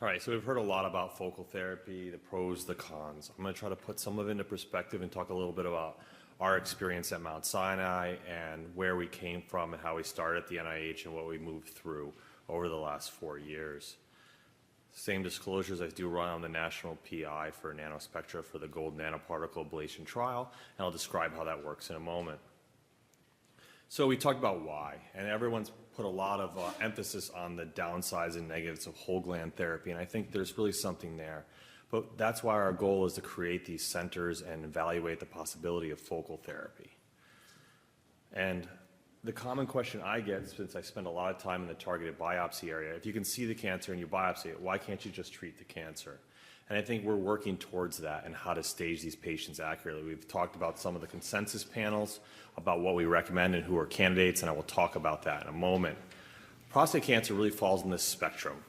All right, so we've heard a lot about focal therapy, the pros, the cons. I'm going to try to put some of it into perspective and talk a little bit about our experience at Mount Sinai and where we came from and how we started at the NIH and what we moved through over the last 4 years. Same disclosures, I do run on the national PI for nanospectra for the gold nanoparticle ablation trial, and I'll describe how that works in a moment. So we talked about why, and everyone's put a lot of emphasis on the downsides and negatives of whole gland therapy, and I think there's really something there. But that's why our goal is to create these centers and evaluate the possibility of focal therapy. And the common question I get, since I spend a lot of time in the targeted biopsy area, if you can see the cancer and you biopsy it, why can't you just treat the cancer? And I think we're working towards that and how to stage these patients accurately. We've talked about some of the consensus panels, about what we recommend and who are candidates, and I will talk about that in a moment. Prostate cancer really falls in this spectrum.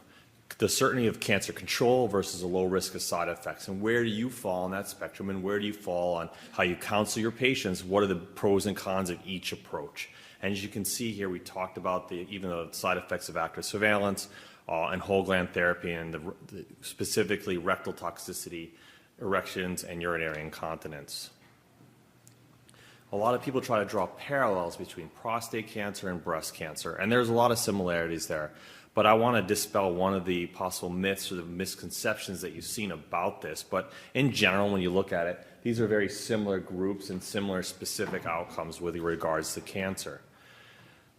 The certainty of cancer control versus a low risk of side effects. And where do you fall on that spectrum, and where do you fall on how you counsel your patients? What are the pros and cons of each approach? And as you can see here, we talked about even the side effects of active surveillance and whole gland therapy, and specifically rectal toxicity, erections, and urinary incontinence. A lot of people try to draw parallels between prostate cancer and breast cancer, and there's a lot of similarities there. But I want to dispel one of the possible myths or the misconceptions that you've seen about this. But in general, when you look at it, these are very similar groups and similar specific outcomes with regards to cancer.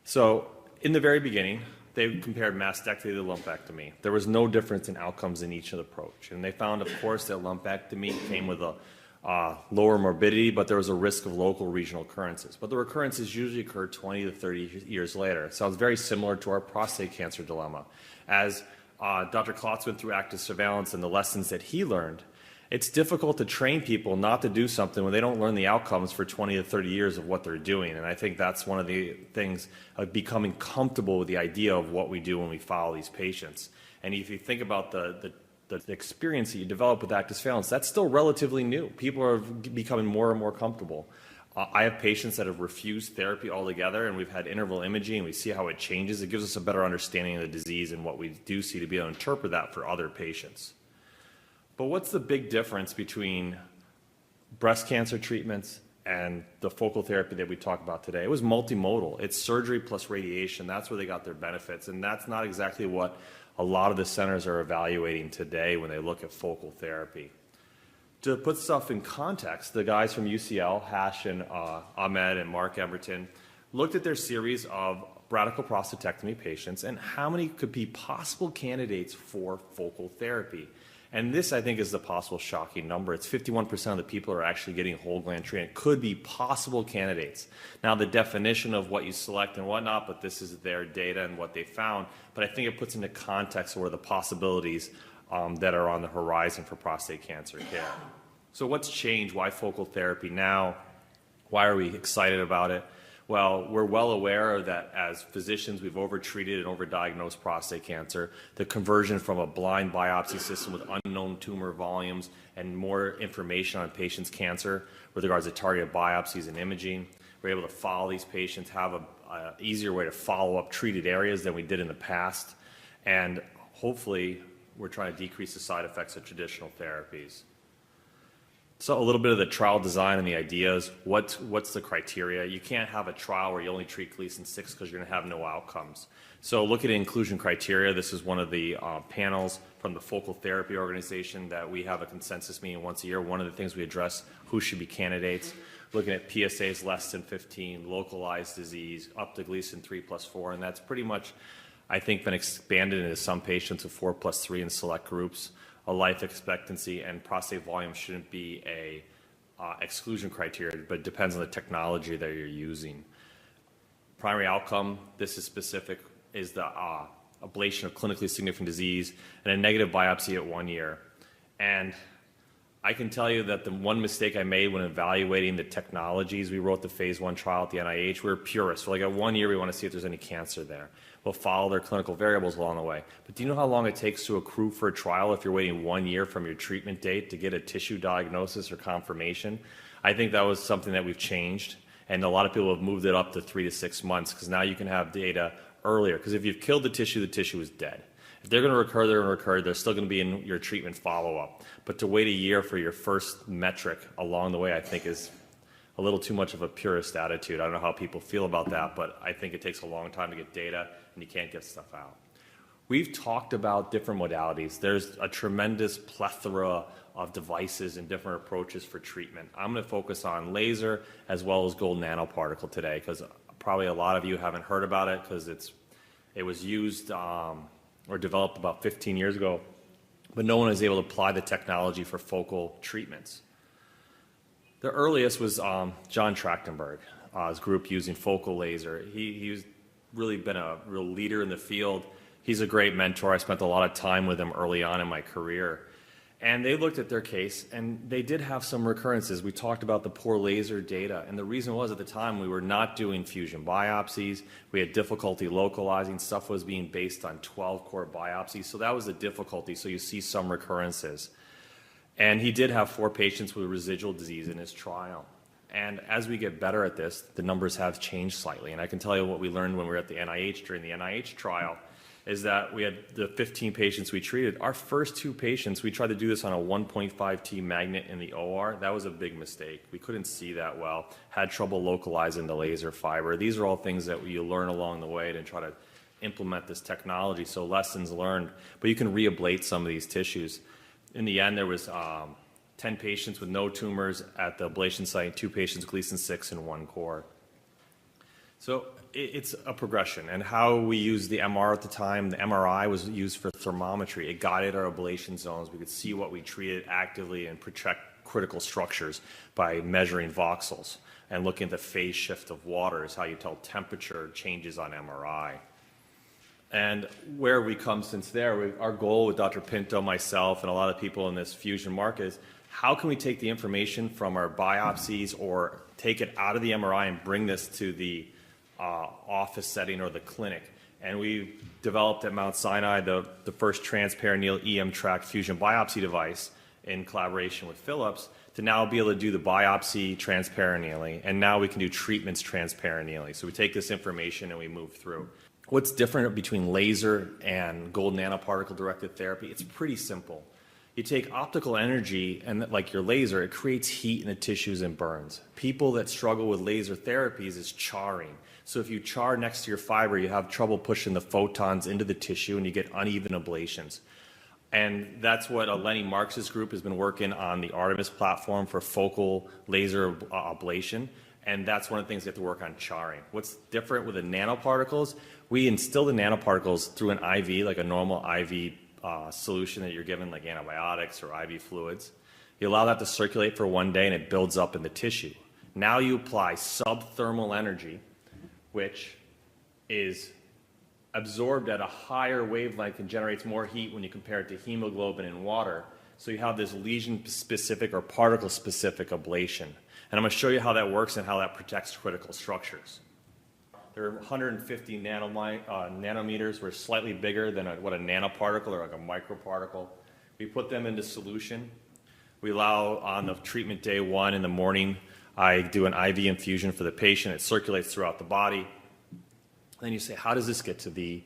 So in the very beginning, they compared mastectomy to lumpectomy. There was no difference in outcomes in each of the approach. And they found, of course, that lumpectomy came with a lower morbidity, but there was a risk of local regional occurrences. But the recurrences usually occur 20 to 30 years later. It sounds very similar to our prostate cancer dilemma. As Dr. Klotz went through active surveillance and the lessons that he learned, it's difficult to train people not to do something when they don't learn the outcomes for 20 to 30 years of what they're doing. And I think that's one of the things of becoming comfortable with the idea of what we do when we follow these patients. And if you think about the experience that you develop with active surveillance, that's still relatively new. People are becoming more and more comfortable. I have patients that have refused therapy altogether, and we've had interval imaging, and we see how it changes. It gives us a better understanding of the disease and what we do see to be able to interpret that for other patients. But what's the big difference between breast cancer treatments and the focal therapy that we talked about today? It was multimodal. It's surgery plus radiation. That's where they got their benefits, and that's not exactly what a lot of the centers are evaluating today when they look at focal therapy. To put stuff in context, the guys from UCL, Hash and Ahmed and Mark Emberton, looked at their series of radical prostatectomy patients and how many could be possible candidates for focal therapy. And this, I think, is the possible shocking number. It's 51% of the people who are actually getting whole gland treatment could be possible candidates. Now, the definition of what you select and whatnot, but this is their data and what they found. But I think it puts into context where the possibilities that are on the horizon for prostate cancer care. So what's changed? Why focal therapy now? Why are we excited about it? Well, we're well aware that as physicians, we've overtreated and overdiagnosed prostate cancer. The conversion from a blind biopsy system with unknown tumor volumes and more information on patients' cancer with regards to targeted biopsies and imaging. We're able to follow these patients, have an easier way to follow up treated areas than we did in the past. And hopefully, we're trying to decrease the side effects of traditional therapies. So a little bit of the trial design and the ideas. What's the criteria? You can't have a trial where you only treat Gleason 6 because you're going to have no outcomes. So look at inclusion criteria. This is one of the panels from the Focal Therapy Organization that we have a consensus meeting once a year. One of the things we address, who should be candidates. Looking at PSAs less than 15, localized disease, up to Gleason 3+4, and that's pretty much, I think, been expanded into some patients of 4+3 in select groups. A life expectancy and prostate volume shouldn't be a exclusion criteria, but it depends on the technology that you're using. Primary outcome, this is specific, is the ablation of clinically significant disease and a negative biopsy at 1 year. And I can tell you that the one mistake I made when evaluating the technologies, we wrote the phase 1 trial at the NIH, we were purists. Like at 1 year, we want to see if there's any cancer there. We'll follow their clinical variables along the way. But do you know how long it takes to accrue for a trial if you're waiting 1 year from your treatment date to get a tissue diagnosis or confirmation? I think that was something that we've changed, and a lot of people have moved it up to 3 to 6 months because now you can have data earlier. Because if you've killed the tissue is dead. If they're going to recur, they're going to recur. They're still going to be in your treatment follow-up. But to wait a year for your first metric along the way, I think is a little too much of a purist attitude. I don't know how people feel about that, but I think it takes a long time to get data, and you can't get stuff out. We've talked about different modalities. There's a tremendous plethora of devices and different approaches for treatment. I'm going to focus on laser as well as gold nanoparticle today, because probably a lot of you haven't heard about it, because it was used or developed about 15 years ago, but no one was able to apply the technology for focal treatments. The earliest was John Trachtenberg, his group using focal laser. He's really been a real leader in the field. He's a great mentor. I spent a lot of time with him early on in my career. And they looked at their case, and they did have some recurrences. We talked about the poor laser data, and the reason was at the time we were not doing fusion biopsies. We had difficulty localizing. Stuff was being based on 12-core biopsies, so that was the difficulty. So you see some recurrences. And he did have 4 patients with residual disease in his trial. And as we get better at this, the numbers have changed slightly. And I can tell you what we learned when we were at the NIH during the NIH trial is that we had the 15 patients we treated. Our first 2 patients, we tried to do this on a 1.5T magnet in the OR. That was a big mistake. We couldn't see that well, had trouble localizing the laser fiber. These are all things that you learn along the way to try to implement this technology, so lessons learned. But you can re-ablate some of these tissues. In the end, there was 10 patients with no tumors at the ablation site, 2 patients Gleason 6 and 1 core. So it's a progression. And how we used the MR at the time, the MRI was used for thermometry. It guided our ablation zones. We could see what we treated actively and protect critical structures by measuring voxels and looking at the phase shift of water is how you tell temperature changes on MRI. And where we come since there, our goal with Dr. Pinto, myself, and a lot of people in this fusion market is how can we take the information from our biopsies or take it out of the MRI and bring this to the office setting or the clinic. And we developed at Mount Sinai the first transperineal EM tract fusion biopsy device in collaboration with Philips to now be able to do the biopsy transperineally, and now we can do treatments transperineally. So we take this information and we move through. What's different between laser and gold nanoparticle directed therapy? It's pretty simple. You take optical energy and like your laser, it creates heat in the tissues and burns. People that struggle with laser therapies is charring. So if you char next to your fiber, you have trouble pushing the photons into the tissue and you get uneven ablations. And that's what Lenny Marx's group has been working on the Artemis platform for focal laser ablation. And that's one of the things they have to work on charring. What's different with the nanoparticles, we instill the nanoparticles through an IV, like a normal IV solution that you're given, like antibiotics or IV fluids. You allow that to circulate for 1 day and it builds up in the tissue. Now you apply subthermal energy, which is absorbed at a higher wavelength and generates more heat when you compare it to hemoglobin in water. So you have this lesion-specific or particle-specific ablation. And I'm going to show you how that works and how that protects critical structures. They're 150 nanometers. We're slightly bigger than what a nanoparticle or like a microparticle. We put them into solution. We allow on the treatment day 1 in the morning, I do an IV infusion for the patient. It circulates throughout the body. Then you say, how does this get to the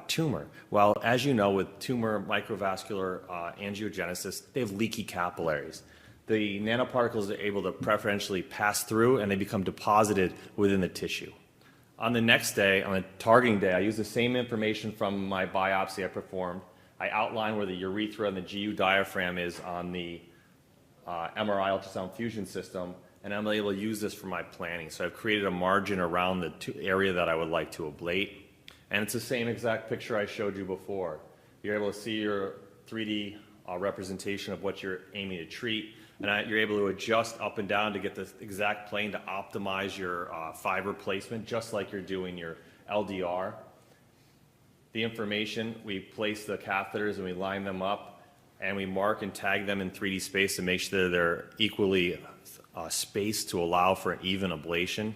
tumor? Well, as you know, with tumor microvascular angiogenesis, they have leaky capillaries. The nanoparticles are able to preferentially pass through and they become deposited within the tissue. On the next day, on the targeting day, I use the same information from my biopsy I performed. I outline where the urethra and the GU diaphragm is on the MRI ultrasound fusion system, and I'm able to use this for my planning. So I've created a margin around the area that I would like to ablate. And it's the same exact picture I showed you before. You're able to see your 3D representation of what you're aiming to treat. And you're able to adjust up and down to get the exact plane to optimize your fiber placement, just like you're doing your LDR. The information, we place the catheters and we line them up, and we mark and tag them in 3D space to make sure they're equally spaced to allow for an even ablation.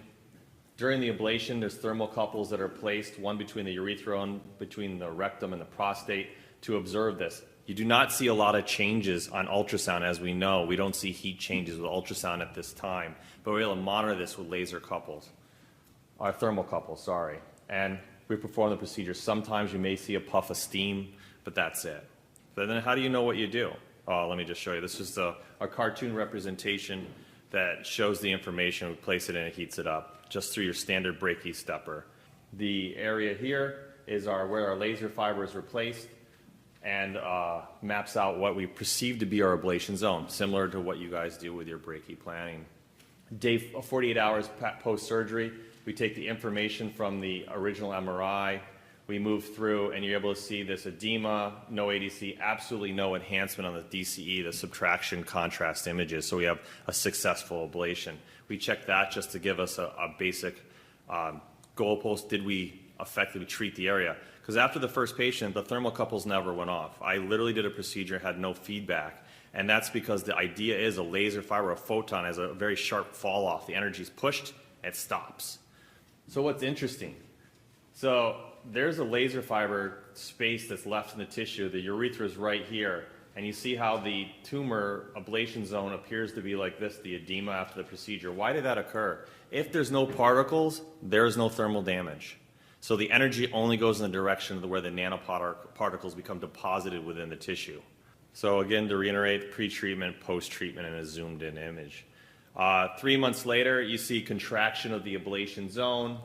During the ablation, there's thermocouples that are placed, one between the urethra and between the rectum and the prostate, to observe this. You do not see a lot of changes on ultrasound, as we know. We don't see heat changes with ultrasound at this time, but we're able to monitor this with laser couples, or thermocouples, sorry. And we perform the procedure. Sometimes you may see a puff of steam but that's it. But then how do you know what you do? Let me just show you. This is a cartoon representation that shows the information. We place it in, it heats it up, just through your standard brachy stepper. The area here is where our laser fiber is replaced, and maps out what we perceive to be our ablation zone, similar to what you guys do with your brachy planning. Day 48 hours post-surgery, we take the information from the original MRI, we move through, and you're able to see this edema, no ADC, absolutely no enhancement on the DCE, the subtraction contrast images, so we have a successful ablation. We check that just to give us a basic goalpost. Did we effectively treat the area? Because after the first patient, the thermocouples never went off. I literally did a procedure, had no feedback, and that's because the idea is a laser fiber, a photon, has a very sharp fall off. The energy is pushed, it stops. So what's interesting? So there's a laser fiber space that's left in the tissue. The urethra is right here, and you see how the tumor ablation zone appears to be like this, the edema after the procedure. Why did that occur? If there's no particles, there's no thermal damage. So the energy only goes in the direction of where the nanoparticles become deposited within the tissue. So again, to reiterate, pre-treatment, post-treatment in a zoomed-in image. 3 months later, you see contraction of the ablation zone,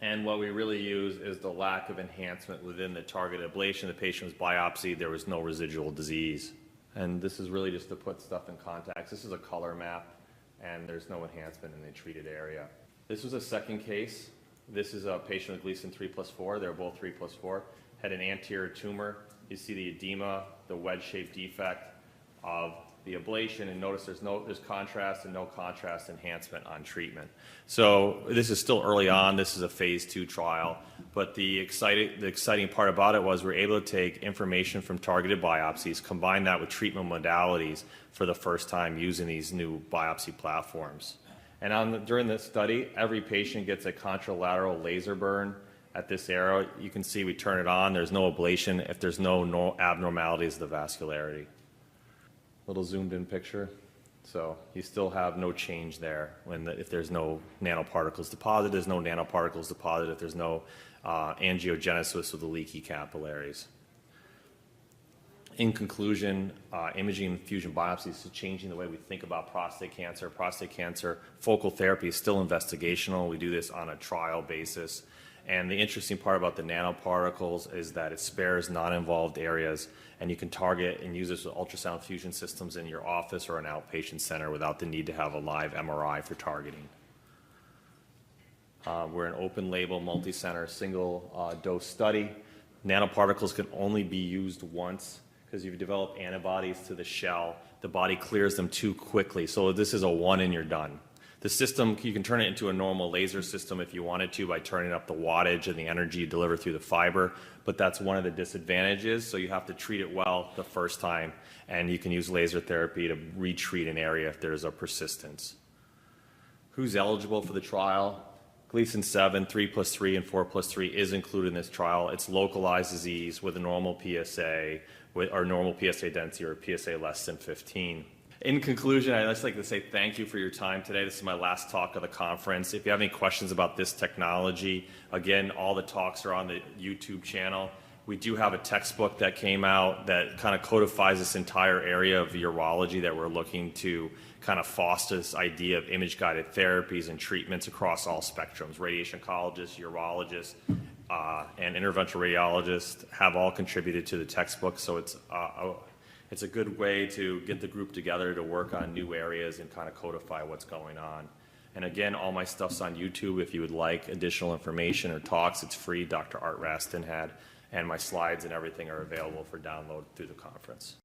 and what we really use is the lack of enhancement within the targeted ablation. The patient was biopsied, there was no residual disease. And this is really just to put stuff in context. This is a color map, and there's no enhancement in the treated area. This was a second case. This is a patient with Gleason 3+4. They're both 3+4. Had an anterior tumor. You see the edema, the wedge-shaped defect of the ablation, and notice there's contrast and no contrast enhancement on treatment. So this is still early on. This is a phase 2 trial, but the exciting part about it was we're able to take information from targeted biopsies, combine that with treatment modalities for the first time using these new biopsy platforms. And during this study, every patient gets a contralateral laser burn at this arrow. You can see we turn it on. There's no ablation if there's no abnormalities of the vascularity. Little zoomed in picture. So you still have no change there if there's no nanoparticles deposited. There's no nanoparticles deposited if there's no angiogenesis of the leaky capillaries. In conclusion, imaging and fusion biopsies is changing the way we think about prostate cancer. Prostate cancer focal therapy is still investigational. We do this on a trial basis. And the interesting part about the nanoparticles is that it spares non-involved areas, and you can target and use this with ultrasound fusion systems in your office or an outpatient center without the need to have a live MRI for targeting. We're an open label, multi-center, single dose study. Nanoparticles can only be used once because if you develop antibodies to the shell, the body clears them too quickly. So this is a one and you're done. The system, you can turn it into a normal laser system if you wanted to by turning up the wattage and the energy you deliver through the fiber, but that's one of the disadvantages, so you have to treat it well the first time, and you can use laser therapy to retreat an area if there's a persistence. Who's eligible for the trial? Gleason 7, 3+3, and 4+3 is included in this trial. It's localized disease with a normal PSA, or normal PSA density or a PSA less than 15. In conclusion, I'd just like to say thank you for your time today. This is my last talk of the conference. If you have any questions about this technology, again, all the talks are on the YouTube channel. We do have a textbook that came out that kind of codifies this entire area of urology that we're looking to kind of foster this idea of image-guided therapies and treatments across all spectrums. Radiation oncologists, urologists, and interventional radiologists have all contributed to the textbook, so it's a good way to get the group together to work on new areas and kind of codify what's going on. And again, all my stuff's on YouTube. If you would like additional information or talks, it's free. Dr. Art Rastinehad, and my slides and everything are available for download through the conference.